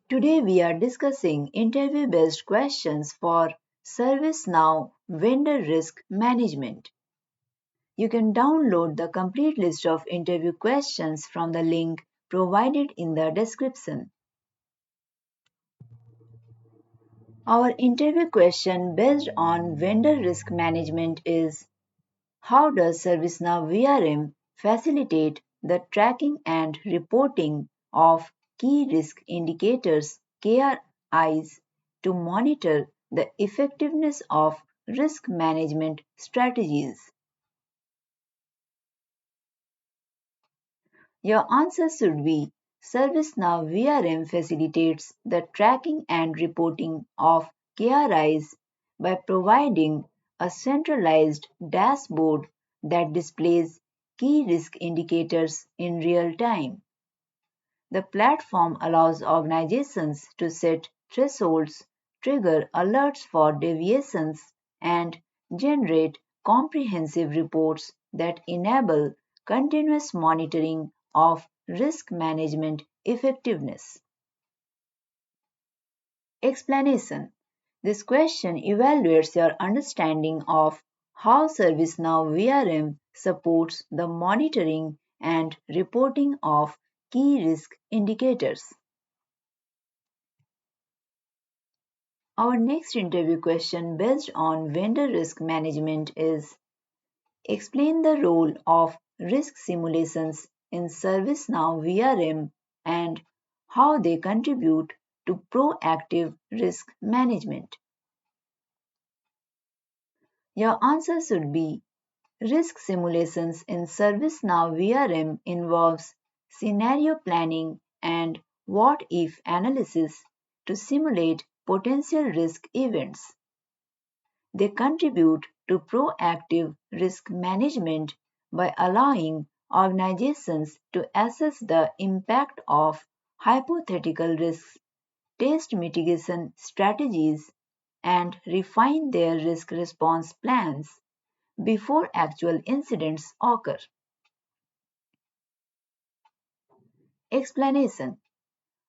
Today we are discussing interview-based questions for ServiceNow vendor risk management. You can download the complete list of interview questions from the link provided in the description. Our interview question based on vendor risk management is: how does ServiceNow VRM facilitate the tracking and reporting of key risk indicators (KRIs) to monitor the effectiveness of risk management strategies? Your answer should be: ServiceNow VRM facilitates the tracking and reporting of KRIs by providing a centralized dashboard that displays key risk indicators in real time. The platform allows organizations to set thresholds, trigger alerts for deviations, and generate comprehensive reports that enable continuous monitoring of risk management effectiveness. Explanation: this question evaluates your understanding of how ServiceNow VRM supports the monitoring and reporting of key risk indicators. Our next interview question based on vendor risk management is: explain the role of risk simulations in ServiceNow VRM and how they contribute to proactive risk management. Your answer should be: risk simulations in ServiceNow VRM involves scenario planning and what-if analysis to simulate potential risk events. They contribute to proactive risk management by allowing organizations to assess the impact of hypothetical risks, test mitigation strategies, and refine their risk response plans before actual incidents occur. Explanation: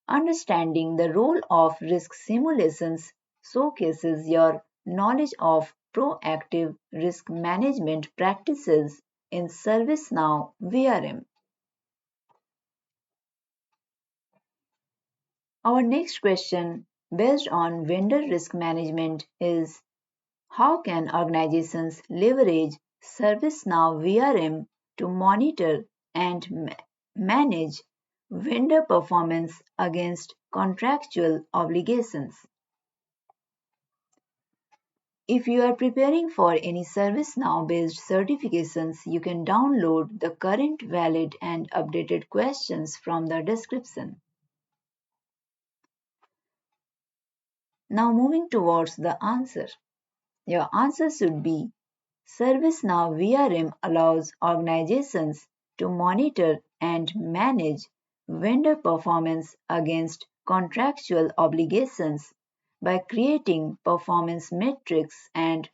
understanding the role of risk simulations showcases your knowledge of proactive risk management practices in ServiceNow VRM. Our next question, based on vendor risk management, is: how can organizations leverage ServiceNow VRM to monitor and manage vendor performance against contractual obligations? If you are preparing for any ServiceNow based certifications, you can download the current, valid, and updated questions from the description. Now moving towards the answer. Your answer should be: ServiceNow VRM allows organizations to monitor and manage vendor performance against contractual obligations by creating performance metrics and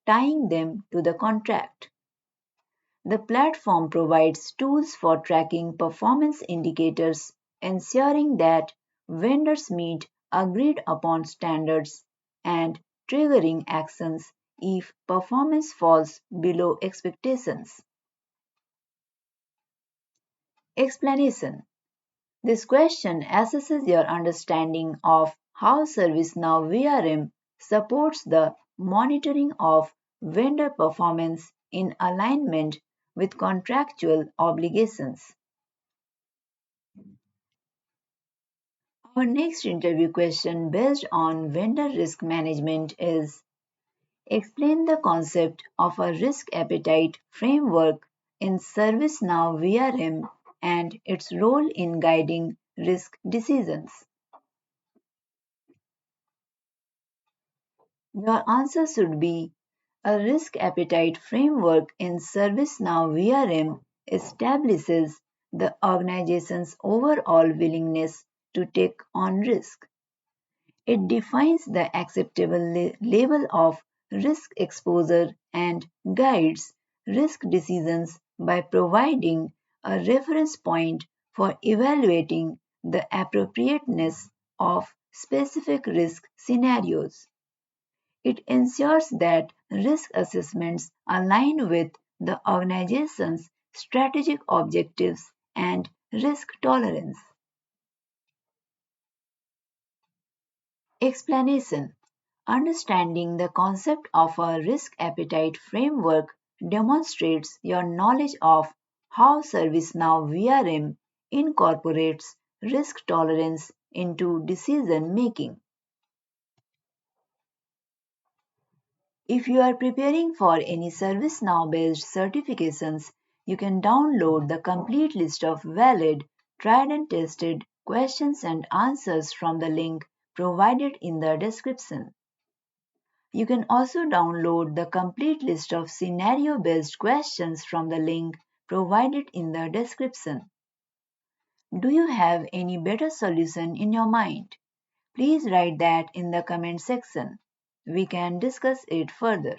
tying them to the contract. The platform provides tools for tracking performance indicators, ensuring that vendors meet agreed upon standards, and triggering actions if performance falls below expectations. Explanation: this question assesses your understanding of how ServiceNow VRM supports the monitoring of vendor performance in alignment with contractual obligations. Our next interview question based on vendor risk management is: explain the concept of a risk appetite framework in ServiceNow VRM and its role in guiding risk decisions. Your answer should be: a risk appetite framework in ServiceNow VRM establishes the organization's overall willingness to take on risk. It defines the acceptable level of risk exposure and guides risk decisions by providing a reference point for evaluating the appropriateness of specific risk scenarios. It ensures that risk assessments align with the organization's strategic objectives and risk tolerance. Explanation: understanding the concept of a risk appetite framework demonstrates your knowledge of how ServiceNow VRM incorporates risk tolerance into decision making. If you are preparing for any ServiceNow based certifications, you can download the complete list of valid, tried and tested questions and answers from the link provided in the description. You can also download the complete list of scenario based questions from the link provided in the description. Do you have any better solution in your mind? Please write that in the comment section. We can discuss it further.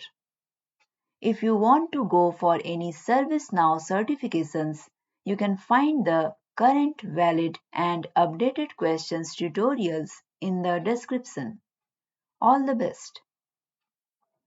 If you want to go for any ServiceNow certifications, you can find the current, valid, and updated questions tutorials in the description. All the best.